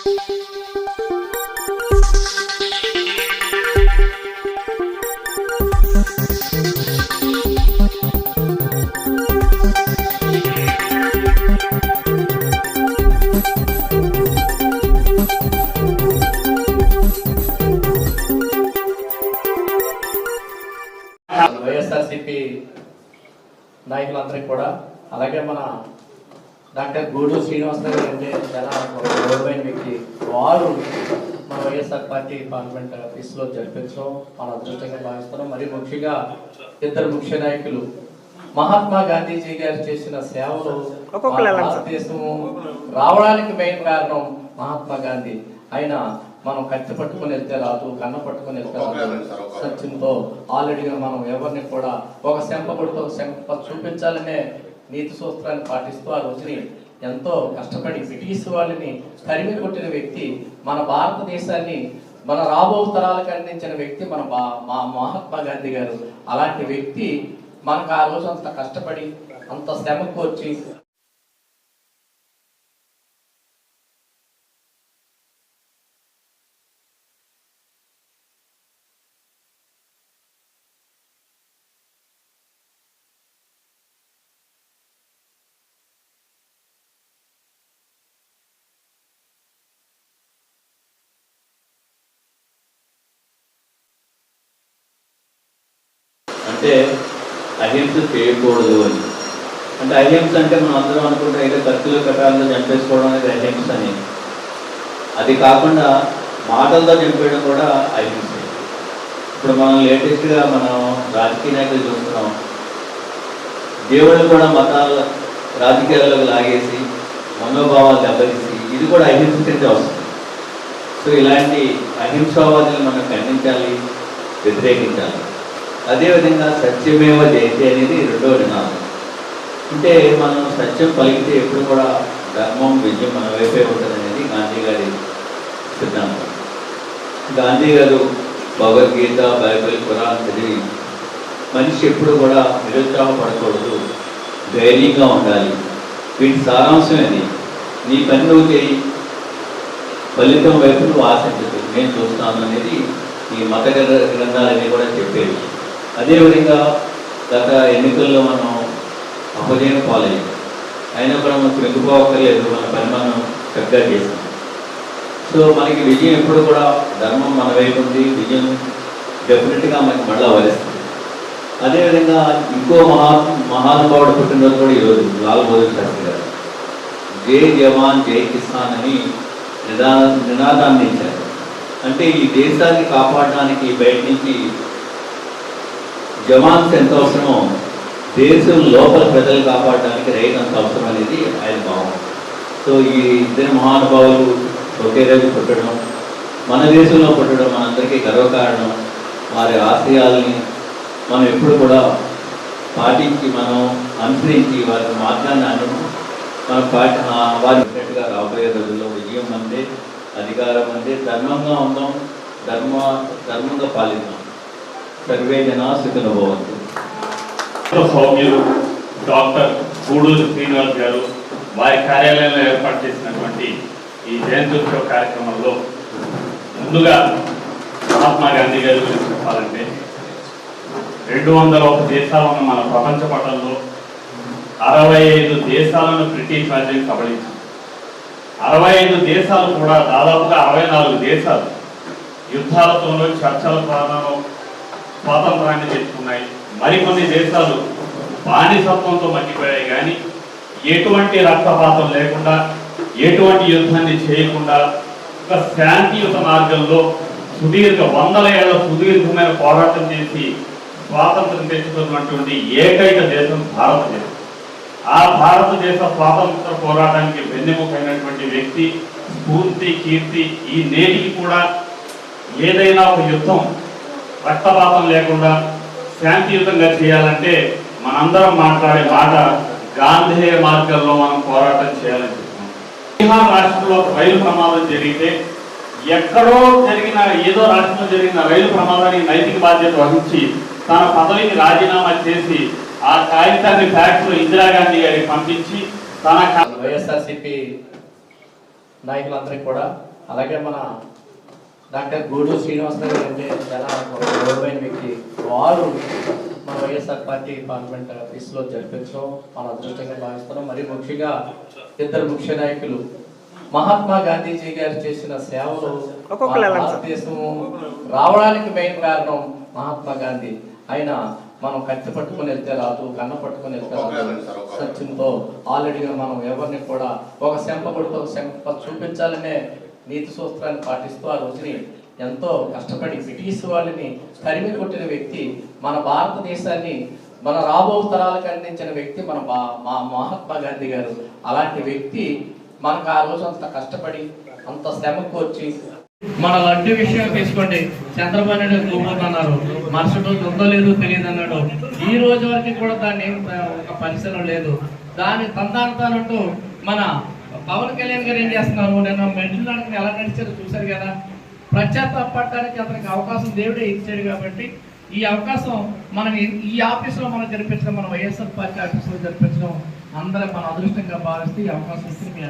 వైఎస్ఆర్సీపీ నాయకులందరికీ కూడా, అలాగే మన డాక్టర్ గూడూరు శ్రీనివాస్ గారు అంటే చాలా గౌరవమైన వ్యక్తి, వారు మన వైఎస్ఆర్ పార్టీ పార్లమెంట్ ఆఫీస్లో జరిపించడం మన అదృష్టంగా భావిస్తున్నాం. మరి ముఖ్యంగా ఇద్దరు ముఖ్య నాయకులు, మహాత్మా గాంధీజీ గారు చేసిన సేవలు భారతదేశం రావడానికి మెయిన్ కారణం మహాత్మా గాంధీ. ఆయన మనం కత్తి పట్టుకుని వెళ్తే రాదు, కన్న పట్టుకుని వెళ్తే రాదు సత్యంతో ఆల్రెడీగా మనం ఎవరిని కూడా ఒక శంపకుడితో శంప చూపించాలనే నీతి సూత్రాన్ని పాటిస్తూ ఆ రోజుని ఎంతో కష్టపడి బ్రిటిష్ వాళ్ళని తరిమి కొట్టిన వ్యక్తి, మన భారతదేశాన్ని మన రాబో తరాలకు అందించిన వ్యక్తి మన మహాత్మా గాంధీ గారు. అలాంటి వ్యక్తి మనకు ఆ రోజు అంత కష్టపడి అంత శ్రమకు వచ్చి అంటే అహింస చేయకూడదు అని. అంటే అహింస అంటే మనం అందరం అనుకుంటే ఏదో కత్తులు కట్టాలతో చంపేసుకోవడం అనేది అహింస అని. అది కాకుండా మాటలతో చంపేయడం కూడా అహింస. ఇప్పుడు మనం లేటెస్ట్గా మనం రాజకీయ నాయకులు చూస్తున్నాం, దేవుళ్ళు కూడా మతాల రాజకీయాల్లోకి లాగేసి మనోభావాలు దెబ్బతీసి ఇది కూడా అహింస కింద వస్తుంది. సో ఇలాంటి అహింసావాదులు మనం ఖండించాలి, వ్యతిరేకించాలి. అదేవిధంగా సత్యమేవ జయతే అనేది రెండవ నినాదం. అంటే మనం సత్యం పలికితే ఎప్పుడు కూడా ధర్మం విజయం మన వైపే ఉంటుంది అనేది గాంధీ గారి సిద్ధాంతం. గాంధీ గారు భగవద్గీత, బైబిల్, ఖురాన్ చదివి మనిషి ఎప్పుడు కూడా నిరుత్సాహపడకూడదు, ధైర్యంగా ఉండాలి. వీటి సారాంశం అది, నీ పని నువ్వు చేయి, ఫలితం వైపు నువ్వు ఆశించదు, నేను చూస్తాను అనేది ఈ మత గ్రంథాలన్నీ కూడా చెప్పేవి. అదేవిధంగా గత ఎన్నికల్లో మనం అపజయం పాలయ్యాం, అయినా కూడా మనకు వెతుకోవక్కర్లేదు, మన పని మనం చక్కగా చేస్తాం. సో మనకి విజయం ఎప్పుడు కూడా ధర్మం మన వైపు ఉంది, విజయం డెఫినెట్గా మనకి మళ్ళా వరిస్తుంది. అదేవిధంగా ఇంకో మహానుభావుడు పుట్టినరోజు కూడా ఈరోజు లాల్ బహదూర్ శాస్త్రి గారు జై జవాన్ జై కిసాన్ అని నినాదాన్ని ఇచ్చారు. అంటే ఈ దేశాన్ని కాపాడడానికి బయట నుంచి జవాన్స్ ఎంత అవసరమో దేశం లోపల ప్రజలు కాపాడడానికి రైతు అంత అవసరం అనేది ఆయన భావం. సో ఈ ఇద్దరు మహానుభావులు ఒకే రోజు పుట్టడం, మన దేశంలో పుట్టడం మనందరికీ గర్వకారణం. వారి ఆశయాల్ని మనం ఎప్పుడు కూడా పాటించి మనం అనుసరించి వారి మార్గాన్ని మన వారి ఉన్నట్టుగా రాబోయే రోజుల్లో విజయం అందే, అధికారం అందే, ధర్మంగా ఉందాం, ధర్మంగా పాలిద్దాం. సర్వే జనా సుఖినో భవంతు. సౌమ్యులు డాక్టర్ గూడూరు శ్రీనివాస్ గారు వారి కార్యాలయంలో ఏర్పాటు చేసినటువంటి ఈ జయంత్యుత్సవ కార్యక్రమంలో ముందుగా మహాత్మా గాంధీ గారి గురించి చెప్పాలంటే 201 దేశాలను మన ప్రపంచ పటంలో 65 దేశాలను బ్రిటిష్ రాజ్యం కబళించింది. 65 దేశాలు కూడా దాదాపుగా 64 దేశాలు యుద్ధాలతోనూ చర్చల ద్వారానో స్వాతంత్రాన్ని తెచ్చుకున్నాయి. మరికొన్ని దేశాలు బానిసత్వంతో మగ్గిపోయాయి. కానీ ఎటువంటి రక్తపాతం లేకుండా, ఎటువంటి యుద్ధాన్ని చేయకుండా ఒక శాంతియుత మార్గంలో వందల ఏళ్ల సుదీర్ఘమైన పోరాటం చేసి స్వాతంత్రం తెచ్చుకున్నటువంటి ఏకైక దేశం భారతదేశం. ఆ భారతదేశ స్వాతంత్ర పోరాటానికి వెన్నెముకైనటువంటి వ్యక్తి, స్ఫూర్తి, కీర్తి ఈ నేటికి కూడా ఏదైనా ఒక యుద్ధం రక్తపాతం లేకుండా శాంతియుతంగా చేయాలంటే మనందరం మాట్లాడే మాట గాంధేయ మార్గంలో మనం పోరాటం చేయాలని చెప్తున్నాం. బీహార్ రాష్ట్రంలో రైలు ప్రమాదం జరిగితే ఎక్కడో జరిగిన ఏదో రాష్ట్రంలో జరిగిన రైలు ప్రమాదానికి నైతిక బాధ్యత వహించి తన పదవికి రాజీనామా చేసి ఆ కాగితాన్ని ఫ్యాక్టరీ ఇందిరాగాంధీ గారికి పంపించి తన వైఎస్ఆర్సీపీ నాయకులందరికీ కూడా, అలాగే మన డాక్టర్ గూడూరు శ్రీనివాస్ గారు అంటే చాలా ఒక గౌరవమైన వ్యక్తి. వారు మన వైఎస్ఆర్ పార్టీ పార్లమెంట్ ఆఫీస్లో జరిపించడం మన అదృష్టంగా భావిస్తున్నాం. మరి ముఖ్యంగా ఇద్దరు ముఖ్య నాయకులు మహాత్మా గాంధీజీ గారు చేసిన సేవలు భారతదేశం రావడానికి మెయిన్ కారణం మహాత్మా గాంధీ. ఆయన మనం కత్తి పట్టుకుని వెళ్తే రాదు, కన్న పట్టుకుని వెళ్తే రాదు సత్యంతో ఆల్రెడీగా మనం ఎవరిని కూడా ఒక శంపకుడితో శంప చూపించాలనే నీతి సూత్రాన్ని పాటిస్తూ ఆ రోజుని ఎంతో కష్టపడి బ్రిటిష్ వాళ్ళని తరిమి కొట్టిన వ్యక్తి, మన భారతదేశాన్ని మన రాబో తరాలకు అందించిన వ్యక్తి మన మహాత్మా గాంధీ గారు. అలాంటి వ్యక్తి మనకు ఆ రోజు అంత కష్టపడి అంత శ్రమకు వచ్చి మన లడ్డు విషయం తీసుకోండి, చంద్రబాబు నాయుడు కూర్చున్నారు, మరుసటి రోజు ఉందో లేదో తెలియదు అన్నాడు. ఈ రోజు వరకు కూడా దాన్ని ఏం ఒక పరిశీలన లేదు. దాన్ని తందాడుతానంటూ మన పవన్ కళ్యాణ్ గారు ఏం చేస్తున్నారు, నేను మెడిల్ నడకని ఎలా నడిచారో చూశారు కదా. పశ్చాత్తాపడటానికి అతనికి అవకాశం దేవుడే ఇచ్చాడు కాబట్టి ఈ అవకాశం మనం ఈ ఆఫీసులో మనం జరిపించడం, మన వైఎస్ఆర్ పార్టీ ఆఫీసులో జరిపించడం అందరూ మన అదృష్టంగా భావిస్తూ ఈ అవకాశం ఇస్తుంది.